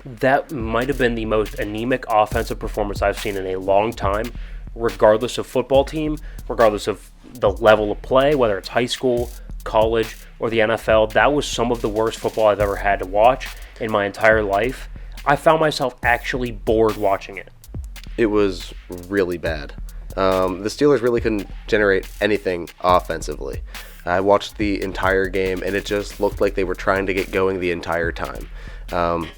That might have been the most anemic offensive performance I've seen in a long time, regardless of football team, regardless of the level of play, whether it's high school, college, or the NFL. That was some of the worst football I've ever had to watch in my entire life. I found myself actually bored watching it. It was really bad. The Steelers really couldn't generate anything offensively. I watched the entire game, and it just looked like they were trying to get going the entire time.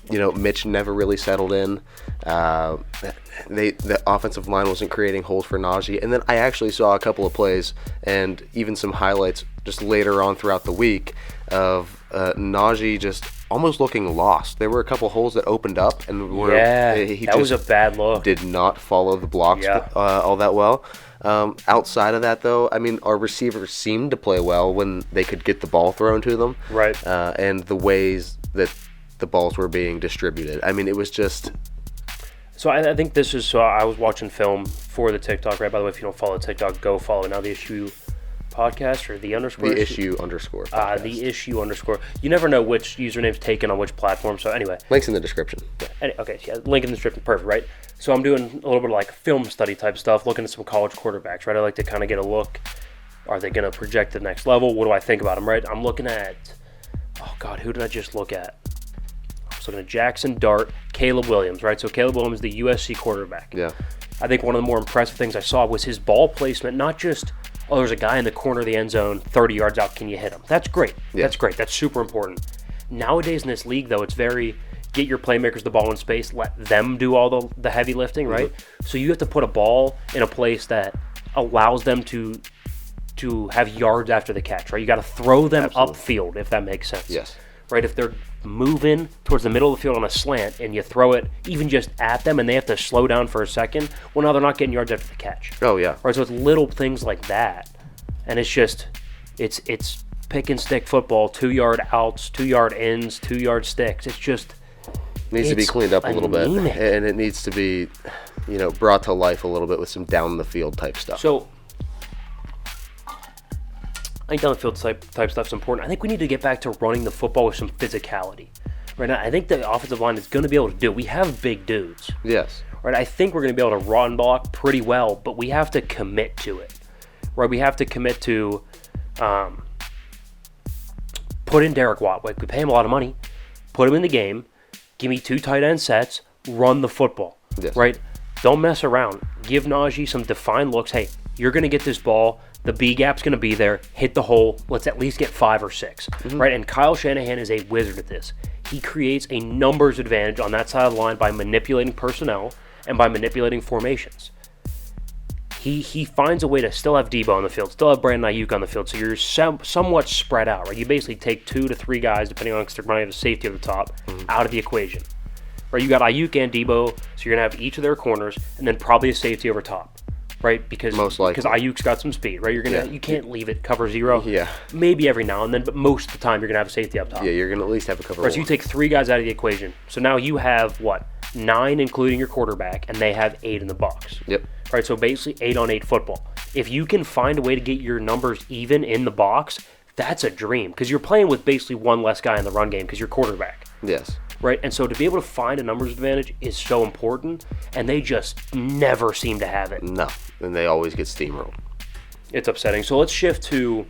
Mitch never really settled in. The offensive line wasn't creating holes for Najee. And then I actually saw a couple of plays and even some highlights just later on throughout the week of Najee just almost looking lost. There were a couple holes that opened up, and that was a bad look. Did not follow the blocks all that well. Outside of that, though, I mean, our receivers seemed to play well when they could get the ball thrown to them. Right. And the ways that the balls were being distributed. I mean, it was just... So I think this is... So I was watching film for the TikTok, right? By the way, if you don't follow TikTok, go follow Now The Issue podcast or the underscore. The issue underscore podcast. The issue underscore. You never know which username's taken on which platform. So anyway. Links in the description. Yeah. Okay, yeah, link in the description. Perfect, right? So I'm doing a little bit of like film study type stuff, looking at some college quarterbacks, right? I like to kind of get a look. Are they going to project to the next level? What do I think about them, right? I'm looking at... Oh, God, who did I just look at? I was looking at Jackson Dart, Caleb Williams, right? So Caleb Williams, the USC quarterback. Yeah. I think one of the more impressive things I saw was his ball placement, not just, oh, there's a guy in the corner of the end zone, 30 yards out, can you hit him? That's great. Yeah. That's great. That's super important. Nowadays in this league, though, it's very get your playmakers the ball in space, let them do all the heavy lifting, right? Mm-hmm. So you have to put a ball in a place that allows them to have yards after the catch, right? You got to throw them upfield, if that makes sense. Yes. Right? If they're moving towards the middle of the field on a slant and you throw it even just at them and they have to slow down for a second, well, now they're not getting yards after the catch. Oh, yeah. Right? So it's little things like that. And it's just, it's pick and stick football, 2-yard outs, 2-yard ins, 2-yard sticks. It's just... needs to be cleaned up a little bit. And it needs to be, brought to life a little bit with some down the field type stuff. So... I think down the field type stuff's important. I think we need to get back to running the football with some physicality. Right now, I think the offensive line is going to be able to do it. We have big dudes. Yes. Right. I think we're going to be able to run block pretty well, but we have to commit to it. Right. We have to commit to put in Derek Watt. Like, we pay him a lot of money. Put him in the game. Give me 2 tight end sets. Run the football. Yes. Right. Don't mess around. Give Najee some defined looks. Hey, you're going to get this ball. The B gap's going to be there. Hit the hole. Let's at least get 5 or 6. Mm-hmm. Right? And Kyle Shanahan is a wizard at this. He creates a numbers advantage on that side of the line by manipulating personnel and by manipulating formations. He finds a way to still have Debo on the field, still have Brandon Ayuk on the field, so you're somewhat spread out. Right? You basically take 2 to 3 guys, depending on if they're running a safety at the top, out of the equation. Right? You got Ayuk and Debo, so you're going to have each of their corners, and then probably a safety over top. Right, because Ayuk's got some speed, right? You can't leave it cover 0. Yeah, maybe every now and then, but most of the time you're gonna have a safety up top. Yeah, you're gonna at least have a cover. Right, so you take 3 guys out of the equation. So now you have 9, including your quarterback, and they have 8 in the box. Yep. Right, so basically 8-on-8 football. If you can find a way to get your numbers even in the box, that's a dream because you're playing with basically one less guy in the run game because you're quarterback. Yes. Right, and so to be able to find a numbers advantage is so important, and they just never seem to have it. No, and they always get steamrolled. It's upsetting. So let's shift to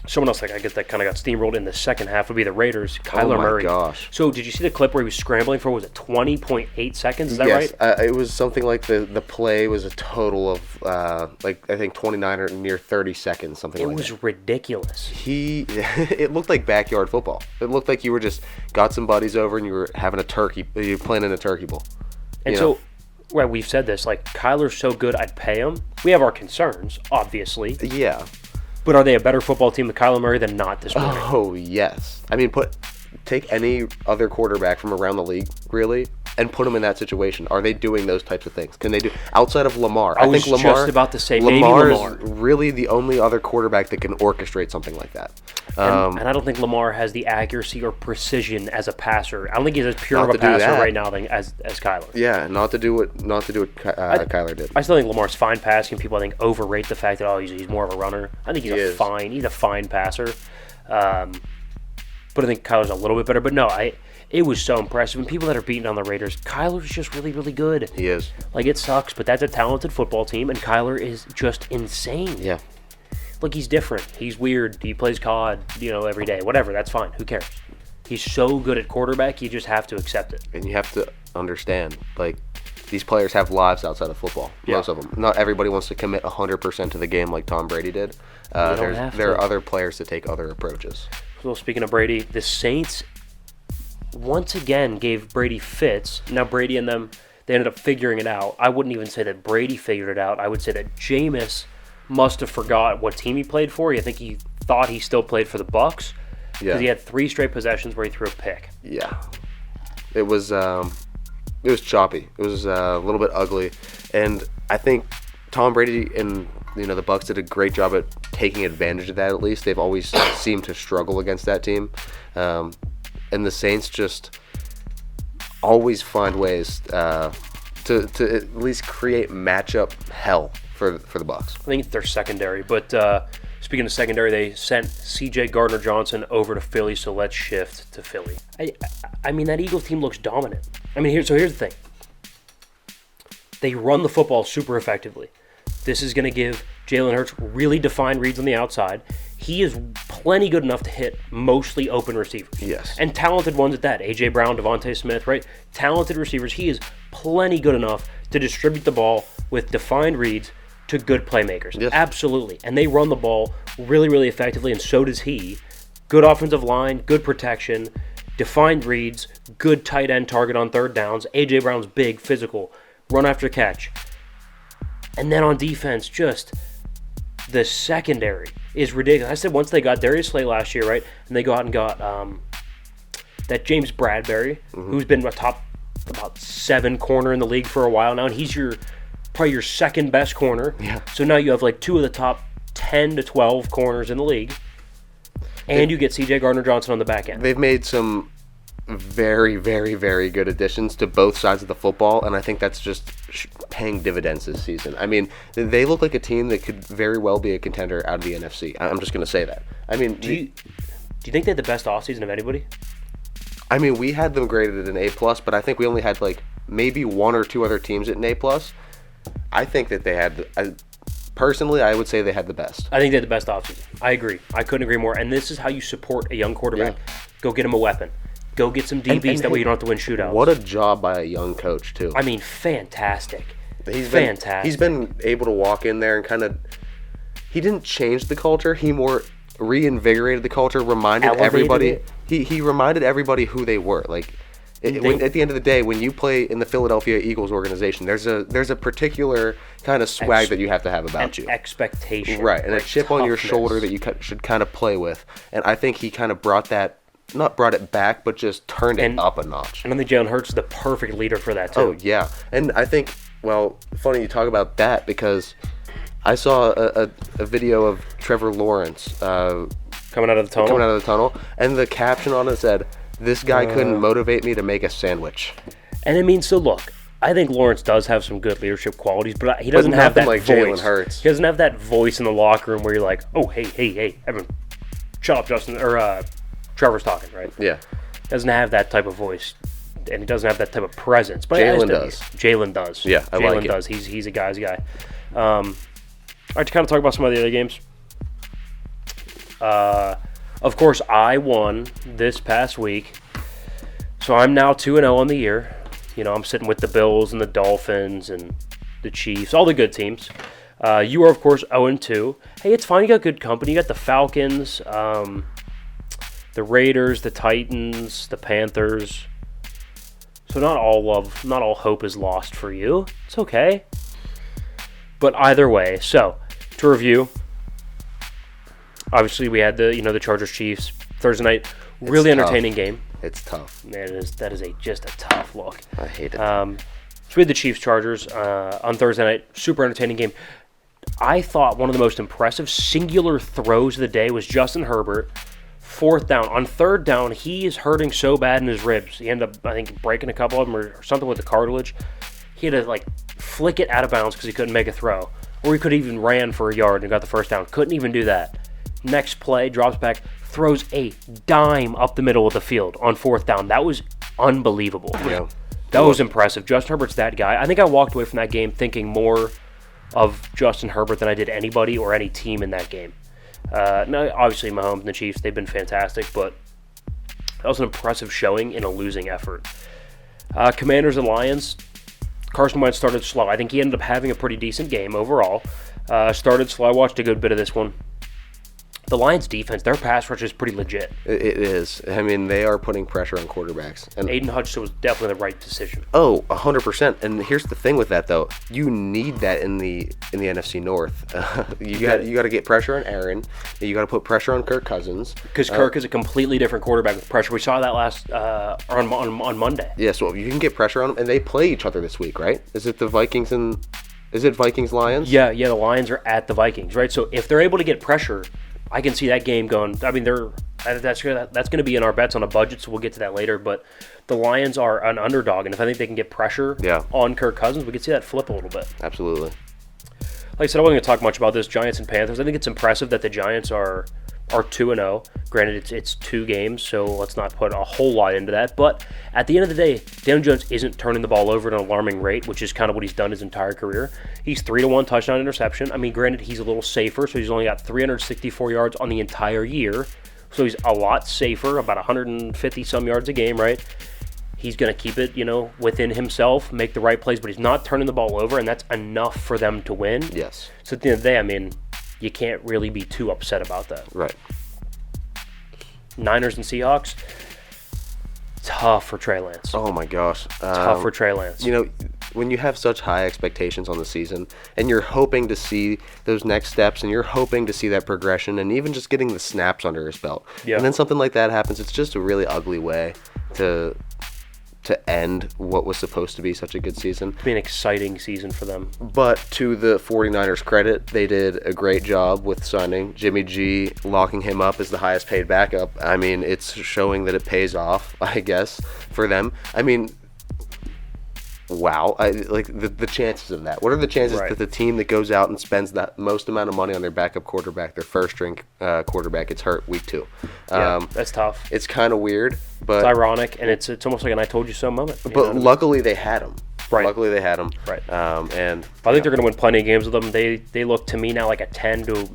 someone else I guess that kind of got steamrolled in the second half would be the Raiders, Kyler Murray. Oh, my gosh. So did you see the clip where he was scrambling for, was it 20.8 seconds? Is that right? Yes, it was something like the play was a total of, I think 29 or near 30 seconds, something like that. It was ridiculous. It looked like backyard football. It looked like you were just got some buddies over and you were having you were playing in a turkey bowl. And so, right, we've said this, Kyler's so good, I'd pay him. We have our concerns, obviously. Yeah. But are they a better football team with Kyler Murray than not this morning? Oh, yes. I mean, take any other quarterback from around the league, really, and put them in that situation. Are they doing those types of things? Can they do outside of Lamar? I think Lamar, just about to say Lamar maybe Lamar is really the only other quarterback that can orchestrate something like that. And I don't think Lamar has the accuracy or precision as a passer. I don't think he's as pure of a passer right now as Kyler. Yeah, not to do what Kyler did. I still think Lamar's fine passing. People I think overrate the fact that he's more of a runner. I think he's a fine passer. But I think Kyler's a little bit better. But no, It was so impressive. And people that are beating on the Raiders, Kyler's just really, really good. He is. Like, it sucks, but that's a talented football team, and Kyler is just insane. Yeah. Look, he's different. He's weird. He plays COD, every day. Whatever, that's fine. Who cares? He's so good at quarterback, you just have to accept it. And you have to understand, like, these players have lives outside of football. Yeah. Most of them. Not everybody wants to commit 100% to the game like Tom Brady did. There are other players that take other approaches. Well, speaking of Brady, the Saints once again gave Brady fits. Now, Brady and them, they ended up figuring it out. I wouldn't even say that Brady figured it out. I would say that Jameis must have forgot what team he played for. I think he thought he still played for the Bucs. Because he had 3 straight possessions where he threw a pick. Yeah. It was choppy. It was a little bit ugly. And I think Tom Brady and the Bucs did a great job at taking advantage of that, at least. They've always seemed to struggle against that team. And the Saints just always find ways to at least create matchup hell for the Bucs. I think they're secondary, but speaking of secondary, they sent C.J. Gardner-Johnson over to Philly, so let's shift to Philly. I mean, that Eagles team looks dominant. I mean, here's the thing. They run the football super effectively. This is going to give Jalen Hurts really defined reads on the outside. He is plenty good enough to hit mostly open receivers. Yes. And talented ones at that. A.J. Brown, Devontae Smith, right? Talented receivers. He is plenty good enough to distribute the ball with defined reads to good playmakers. Yes. Absolutely. And they run the ball really, really effectively, and so does he. Good offensive line, good protection, defined reads, good tight end target on third downs. A.J. Brown's big, physical, run after catch. And then on defense, just the secondary is ridiculous. I said once they got Darius Slay last year, right? And they go out and got that James Bradbury, who's been a top about 7 corner in the league for a while now, and he's probably your second best corner. Yeah. So now you have like 2 of the top 10 to 12 corners in the league. And you get C.J. Gardner-Johnson on the back end. They've made some very, very, very good additions to both sides of the football, and I think that's just paying dividends this season. I mean, they look like a team that could very well be a contender out of the NFC. I'm just going to say that. I mean, Do you think they had the best offseason of anybody? I mean, we had them graded at an A+, but I think we only had like maybe 1 or 2 other teams at an A+. I think that they had, personally, I would say they had the best. I think they had the best offseason. I agree. I couldn't agree more. And this is how you support a young quarterback. Yeah. Go get him a weapon. Go get some DBs, and that way you don't have to win shootouts. What a job by a young coach, too. I mean, fantastic. Fantastic. He's been able to walk in there and kind of, he didn't change the culture. He more reinvigorated the culture, reminded everybody. He reminded everybody who they were. Like, at the end of the day, when you play in the Philadelphia Eagles organization, there's a particular kind of swag that you have to have about you. Expectation. Right, and a chip on your shoulder that you should kind of play with. And I think he kind of not brought it back, but just turned it up a notch. And I think Jalen Hurts is the perfect leader for that, too. Oh, yeah. And I think, well, funny you talk about that, because I saw a video of Trevor Lawrence coming out of the tunnel, and the caption on it said, "This guy couldn't motivate me to make a sandwich." And I mean, so look, I think Lawrence does have some good leadership qualities, but he doesn't have that like voice. Jalen Hurts. He doesn't have that voice in the locker room where you're like, oh, hey, Evan, shut up, Justin, or Trevor's talking, right? Yeah. Doesn't have that type of voice, and he doesn't have that type of presence. But Jalen does. Jalen does. Yeah, I like it. Jalen does. He's a guy's guy. All right, to kind of talk about some of the other games. Of course, I won this past week, so I'm now 2-0 on the year. I'm sitting with the Bills and the Dolphins and the Chiefs, all the good teams. You are, of course, 0-2. Hey, it's fine. You got good company. You got the Falcons, the Raiders, the Titans, the Panthers. So not all hope is lost for you. It's okay. But either way, so to review, obviously we had the Chargers Chiefs Thursday night. Really entertaining game. It's tough. That is just a tough look. I hate it. So we had the Chiefs Chargers on Thursday night. Super entertaining game. I thought one of the most impressive singular throws of the day was Justin Herbert. 4th down. On 3rd down, he is hurting so bad in his ribs. He ended up, I think, breaking a couple of them or something with the cartilage. He had to, flick it out of bounds because he couldn't make a throw. Or he could have even ran for a yard and got the 1st down. Couldn't even do that. Next play, drops back, throws a dime up the middle of the field on 4th down. That was unbelievable. Yeah. That was impressive. Justin Herbert's that guy. I think I walked away from that game thinking more of Justin Herbert than I did anybody or any team in that game. No, obviously Mahomes and the Chiefs, they've been fantastic, but that was an impressive showing in a losing effort. Commanders and Lions, Carson Wentz started slow. I think he ended up having a pretty decent game overall. Started slow. I watched a good bit of this one. The Lions' defense, their pass rush is pretty legit. It is. I mean, they are putting pressure on quarterbacks. And Aiden Hutchinson was definitely the right decision. Oh, 100%. And here's the thing with that, though. You need that in the NFC North. You got to get pressure on Aaron. You got to put pressure on Kirk Cousins. Because Kirk is a completely different quarterback with pressure. We saw that last on Monday. Yeah, so you can get pressure on them. And they play each other this week, right? Is it Vikings-Lions? Yeah, the Lions are at the Vikings, right? So if they're able to get pressure, I can see that game going. I mean, that's going to be in our bets on a budget, so we'll get to that later. But the Lions are an underdog, and if I think they can get pressure on Kirk Cousins, we could see that flip a little bit. Absolutely. Like I said, I wasn't going to talk much about this, Giants and Panthers. I think it's impressive that the Giants are 2-0. Granted, it's 2 games, so let's not put a whole lot into that. But at the end of the day, Daniel Jones isn't turning the ball over at an alarming rate, which is kind of what he's done his entire career. He's 3-1 touchdown interception. I mean, granted, he's a little safer, so he's only got 364 yards on the entire year. So he's a lot safer, about 150-some yards a game, right? He's going to keep it, within himself, make the right plays, but he's not turning the ball over, and that's enough for them to win. Yes. So at the end of the day, I mean, you can't really be too upset about that. Right. Niners and Seahawks, tough for Trey Lance. Oh, my gosh. Tough for Trey Lance. When you have such high expectations on the season and you're hoping to see those next steps and you're hoping to see that progression and even just getting the snaps under his belt. Yeah. And then something like that happens, it's just a really ugly way to end what was supposed to be such a good season. It'll be an exciting season for them. But to the 49ers' credit, they did a great job with signing Jimmy G, locking him up as the highest paid backup. I mean, it's showing that it pays off, I guess, for them. I mean, wow. The chances of that. What are the chances that the team that goes out and spends the most amount of money on their backup quarterback, their first-string quarterback, gets hurt week 2? That's tough. It's kind of weird. But it's ironic, and it's almost like an I told you so moment. But luckily they had him. Right. Luckily they had him. Right. And I think they're going to win plenty of games with them. They look to me now like a 10 to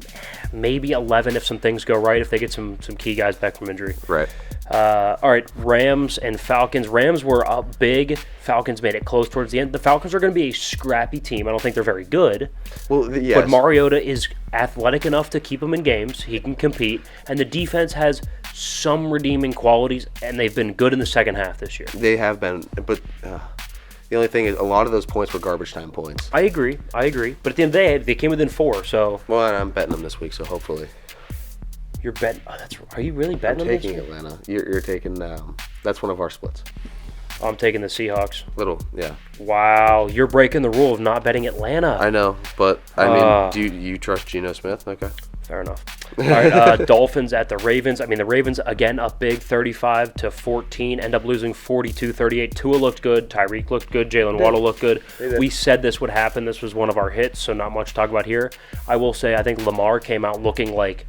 maybe 11 if some things go right, if they get some key guys back from injury. Right. All right, Rams and Falcons. Rams were up big. Falcons made it close towards the end. The Falcons are going to be a scrappy team. I don't think they're very good. Well, yes. But Mariota is athletic enough to keep them in games. He can compete. And the defense has some redeeming qualities, and they've been good in the second half this year. They have been, but the only thing is a lot of those points were garbage time points. I agree. But at the end of the day, they came within 4, so... Well, and I'm betting them this week, so hopefully... You're betting... Oh, are you really betting them this week? I'm taking Atlanta. You're taking... that's one of our splits. I'm taking the Seahawks. Yeah. Wow, you're breaking the rule of not betting Atlanta. I know, but, I mean, do you trust Geno Smith? Okay. Fair enough. All right, Dolphins at the Ravens. I mean, the Ravens, again, up big, 35-14, end up losing 42-38. Tua looked good. Tyreek looked good. Jalen Waddle looked good. We said this would happen. This was one of our hits, so not much to talk about here. I will say I think Lamar came out looking like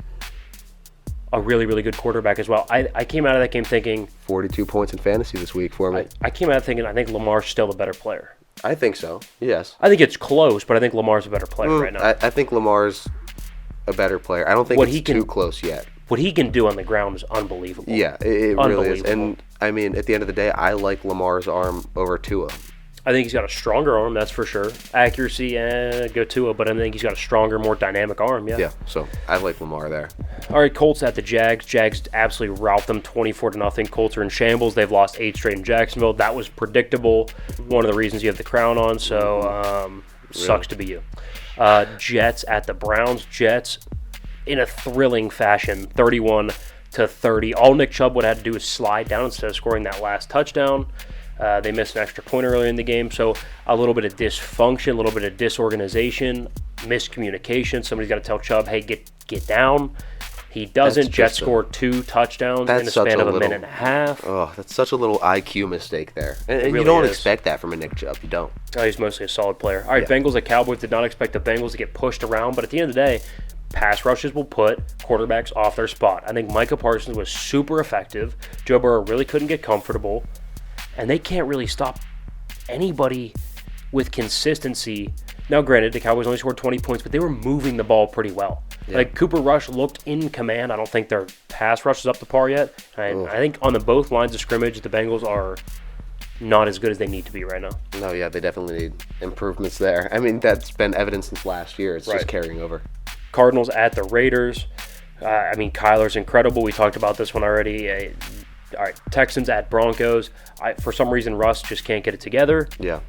a really, really good quarterback as well. I came out of that game thinking... 42 points in fantasy this week for me. I came out thinking I think Lamar's still a better player. I think so, yes. I think it's close, but I think Lamar's a better player right now. I think Lamar's a better player. I don't think it's too close yet. What he can do on the ground is unbelievable. Yeah, it really is. And, I mean, at the end of the day, I like Lamar's arm over Tua. I think he's got a stronger arm, that's for sure. Accuracy, go Tua, but I think he's got a stronger, more dynamic arm, yeah. Yeah, so I like Lamar there. All right, Colts at the Jags. Jags absolutely rout them 24-0. Colts are in shambles. They've lost 8 straight in Jacksonville. That was predictable. One of the reasons you have the crown on, so sucks to be you. Jets at the Browns. Jets in a thrilling fashion, 31-30. All Nick Chubb would have had to do is slide down instead of scoring that last touchdown. They missed an extra point earlier in the game, so a little bit of dysfunction, a little bit of disorganization, miscommunication. Somebody's got to tell Chubb, hey, get down. He doesn't. Jets scored 2 touchdowns in the span of a minute and a half. Oh, that's such a little IQ mistake there. And really you don't expect that from a Nick Chubb. You don't. Oh, he's mostly a solid player. All right, Bengals at Cowboys. Did not expect the Bengals to get pushed around, but at the end of the day, pass rushes will put quarterbacks off their spot. I think Micah Parsons was super effective. Joe Burrow really couldn't get comfortable. and they can't really stop anybody with consistency. Now, granted, the Cowboys only scored 20 points, but they were moving the ball pretty well. Yeah. Like, Cooper Rush looked in command. I don't think their pass rush is up to par yet. And I think on both lines of scrimmage, the Bengals are not as good as they need to be right now. No, yeah, they definitely need improvements there. I mean, that's been evident since last year. It's just carrying over. Cardinals at the Raiders. I mean, Kyler's incredible. We talked about this one already. All right, Texans at Broncos. For some reason, Russ just can't get it together. Yeah.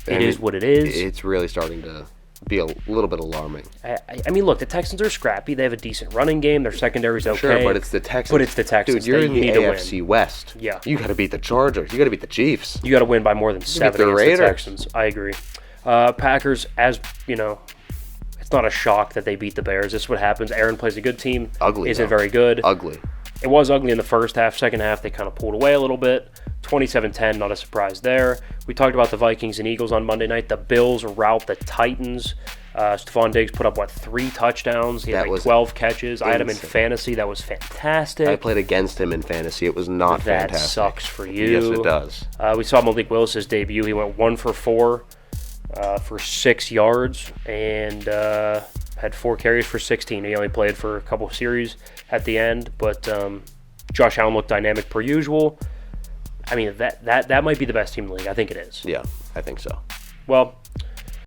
It is what it is. It's really starting to be a little bit alarming. I mean, look, the Texans are scrappy. They have a decent running game. Their secondary's okay. Sure, but it's the Texans. Dude, you're in the AFC West. Yeah. You got to beat the Chargers. You got to beat the Chiefs. You got to win by more than 7 against Raiders. the Texans. I agree. Packers, as you know, it's not a shock that they beat the Bears. This is what happens. Aaron plays a good team. Ugly. Isn't very good. Ugly. It was ugly in the first half. Second half, they kind of pulled away a little bit. 27-10, not a surprise there. We talked about the Vikings and Eagles on Monday night. The Bills rout the Titans. Stephon Diggs put up, 3 touchdowns? He had 12 catches. Insane. I had him in fantasy. That was fantastic. I played against him in fantasy. It was not fantastic. That sucks for you. Yes, it does. We saw Malik Willis's debut. He went 1 for 4 for 6 yards and had 4 carries for 16. He only played for a couple of series at the end, but Josh Allen looked dynamic per usual. I mean, that might be the best team in the league. I think it is. Yeah, I think so. Well,